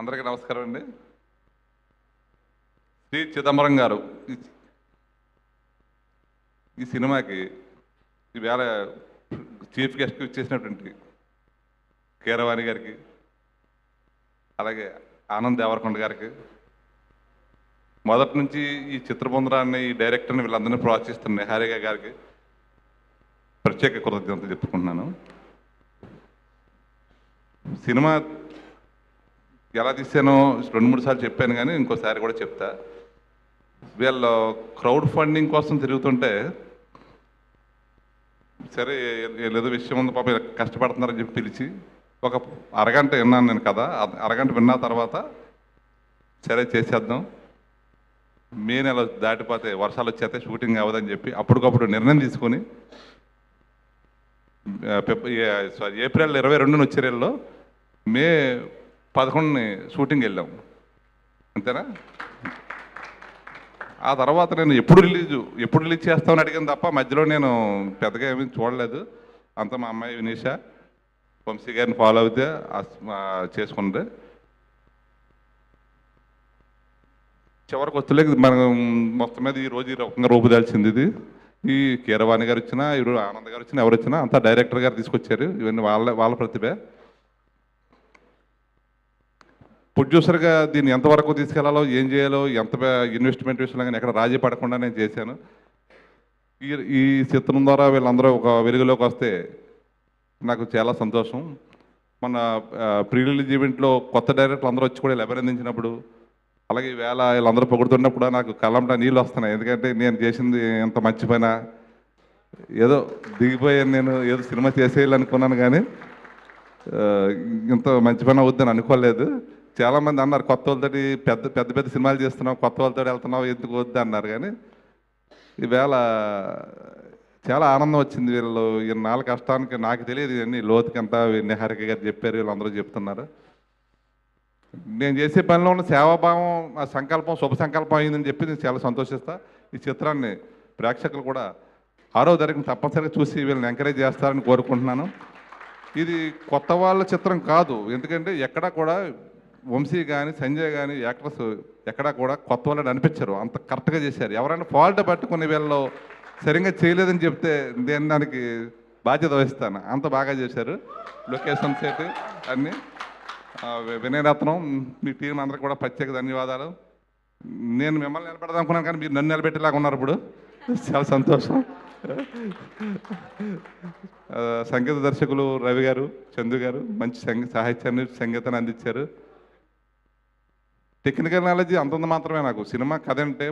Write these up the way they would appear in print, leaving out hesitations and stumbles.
అందరికీ నమస్కారం అండి. శ్రీ చిదంబరం గారు ఈ సినిమాకి ఈవేళ చీఫ్ గెస్ట్కి ఇచ్చేసినటువంటి కీరవాణి గారికి, అలాగే ఆనంద్ దేవరకొండ గారికి, మొదటి నుంచి ఈ చిత్రబృందాన్ని, ఈ డైరెక్టర్ని వీళ్ళందరినీ ప్రోత్సహిస్తున్న నిహారిక గారికి ప్రత్యేక కృతజ్ఞతలు చెప్పుకుంటున్నాను. సినిమా ఎలా తీసానో 2-3 సార్లు చెప్పాను, కానీ ఇంకోసారి కూడా చెప్తా. వీళ్ళు క్రౌడ్ ఫండింగ్ కోసం తిరుగుతుంటే, సరే ఏదో విషయం ఉంది పాప కష్టపడుతున్నారని చెప్పి పిలిచి ఒక అరగంట విన్నాను నేను కదా. అరగంట విన్న తర్వాత సరే చేసేద్దాం, మే నెల దాటిపోతే వర్షాలు వచ్చేస్తే షూటింగ్ అవ్వదని చెప్పి అప్పటికప్పుడు నిర్ణయం తీసుకొని ఏప్రిల్ 22 వచ్చే నెలలో మే 11 షూటింగ్ వెళ్ళాం, అంతేనా. ఆ తర్వాత నేను ఎప్పుడు రిలీజ్ చేస్తామని అడిగాను తప్ప మధ్యలో నేను పెద్దగా ఏమీ చూడలేదు. అంతా మా అమ్మాయి వినీష వంశీ గారిని ఫాలో అవుతే చేసుకుంటే చివరికి వస్తలేదు. మనం మొత్తం మీద ఈరోజు ఈ రకంగా రూపుదాల్చింది ఇది. ఈ కీరవాణి గారు వచ్చినా, ఇప్పుడు ఆనంద్ గారు వచ్చినా, ఎవరు వచ్చినా అంతా డైరెక్టర్ గారు తీసుకొచ్చారు. ఇవన్నీ వాళ్ళ ప్రతిభే. ప్రొడ్యూసర్గా దీన్ని ఎంతవరకు తీసుకెళ్లాలో, ఏం చేయాలో, ఎంత ఇన్వెస్ట్మెంట్ విషయంలో కానీ ఎక్కడ రాజీ పడకుండా నేను చేశాను. ఈ చిత్రం ద్వారా వీళ్ళందరూ ఒక వెలుగులోకి వస్తే నాకు చాలా సంతోషం. మన ప్రీ రిలీజ్ ఈవెంట్లో కొత్త డైరెక్టర్లు అందరూ వచ్చి కూడా అభినందించినప్పుడు, అలాగే ఈవేళ వీళ్ళందరూ పొగుడుతున్నప్పుడు నాకు కళ్ళంట నీళ్ళు వస్తున్నాయి. ఎందుకంటే నేను చేసింది ఎంత మంచి పైన, ఏదో దిగిపోయాను, నేను ఏదో సినిమా చేసేయాలనుకున్నాను, కానీ ఇంత మంచి పని అవుద్దని అనుకోలేదు. చాలామంది అన్నారు కొత్త వాళ్ళతోటి పెద్ద పెద్ద సినిమాలు చేస్తున్నావు, కొత్త వాళ్ళతో వెళ్తున్నావు, ఎందుకు వద్దు అన్నారు. కానీ ఈవేళ చాలా ఆనందం వచ్చింది. వీళ్ళు ఇన్నాళ్ళ కష్టానికి నాకు తెలియదు ఇవన్నీ లోతుకి ఎంత నిహారిక గారు చెప్పారు, వీళ్ళందరూ చెప్తున్నారు. నేను చేసే పనిలో ఉన్న సేవాభావం, ఆ సంకల్పం శుభ సంకల్పం అయిందని చెప్పి నేను చాలా సంతోషిస్తా. ఈ చిత్రాన్ని ప్రేక్షకులు కూడా 6వ తారీఖున తప్పనిసరిగా చూసి వీళ్ళని ఎంకరేజ్ చేస్తారని కోరుకుంటున్నాను. ఇది కొత్త వాళ్ళ చిత్రం కాదు, ఎందుకంటే ఎక్కడా కూడా వంశీ కానీ సంజయ్ కానీ యాక్టర్స్ ఎక్కడా కూడా కొత్త వాళ్ళని అనిపించారు, అంత కరెక్ట్గా చేశారు. ఎవరైనా ఫాల్ట్ పట్టుకుని వీళ్ళు సరిగ్గా చేయలేదని చెప్తే నేను దానికి బాధ్యత వహిస్తాను. అంత బాగా చేశారు. లొకేషన్ సెట్ అన్నీ. వినయరత్నం, మీ టీం అందరికి కూడా ప్రత్యేక ధన్యవాదాలు. నేను మిమ్మల్ని నిలబెడదాం అనుకున్నాను, కానీ మీరు నన్ను నిలబెట్టేలాగా ఉన్నారు. ఇప్పుడు చాలా సంతోషం. సంగీత దర్శకులు రవి గారు, చందు గారు మంచి సాహిత్యాన్ని, సంగీతాన్ని అందించారు. టెక్నికల్ నాలెడ్జ్ అంతంత మాత్రమే. నాకు సినిమా కథ అంటే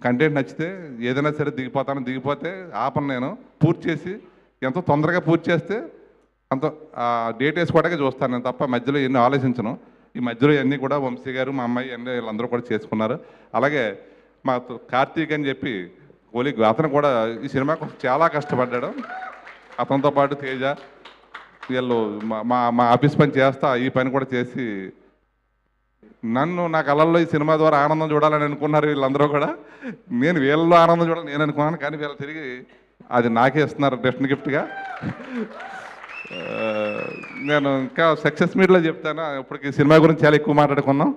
కంటెంట్ నచ్చితే ఏదైనా సరే దిగిపోతే ఆపను. నేను పూర్తి చేసి ఎంతో తొందరగా పూర్తి చేస్తే అంత డేట్ వేసుకోవడానికి చూస్తాను నేను తప్ప మధ్యలో ఎన్ని ఆలోచించను. ఈ మధ్యలో ఇవన్నీ కూడా వంశీ గారు, మా అమ్మాయి అన్నీ వీళ్ళందరూ కూడా చేసుకున్నారు. అలాగే మా కార్తీక్ అని చెప్పి కోలిక్, అతను కూడా ఈ సినిమా కోసం చాలా కష్టపడ్డాడు. అతనితో పాటు తేజ, వీళ్ళు మా ఆఫీస్ పని చేస్తా ఈ పని కూడా చేసి నా కళల్లో ఈ సినిమా ద్వారా ఆనందం చూడాలని అనుకున్నారు వీళ్ళందరూ కూడా. నేను వీళ్ళలో ఆనందం చూడాలని నేను అనుకున్నాను, కానీ వీళ్ళు తిరిగి అది నాకే ఇస్తున్నారు రిటర్న్ గిఫ్ట్గా. నేను ఇంకా సక్సెస్ మీట్లో చెప్తాను. ఇప్పటికి సినిమా గురించి చాలా ఎక్కువ మాట్లాడుకున్నాం.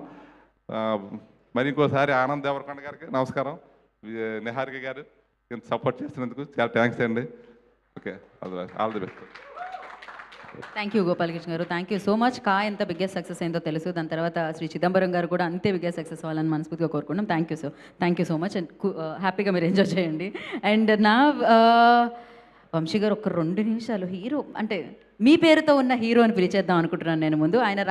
మరి ఇంకోసారి ఆనంద్ దేవరకొండ గారికి నమస్కారం, నిహారిక గారు ఇంత సపోర్ట్ చేసినందుకు చాలా థ్యాంక్స్ అండి. Okay, all the best. Thank you Gopalakrishna గారు, థ్యాంక్ యూ సో మచ్. ఎంత బిగ్గెస్ట్ సక్సెస్ అయిందో తెలుసు. దాని తర్వాత శ్రీ చిదంబరం గారు కూడా అంతే బిగ్గెస్ట్ సక్సెస్ అవ్వాలని మనస్ఫూర్తిగా కోరుకున్నాం. Thank you so much. And హ్యాపీగా మీరు ఎంజాయ్ చేయండి. అండ్ నా వంశీ గారు ఒక 2 నిమిషాలు హీరో అంటే మీ పేరుతో ఉన్న హీరో అని పిలిచేద్దాం అనుకుంటున్నాను నేను. ముందు ఆయన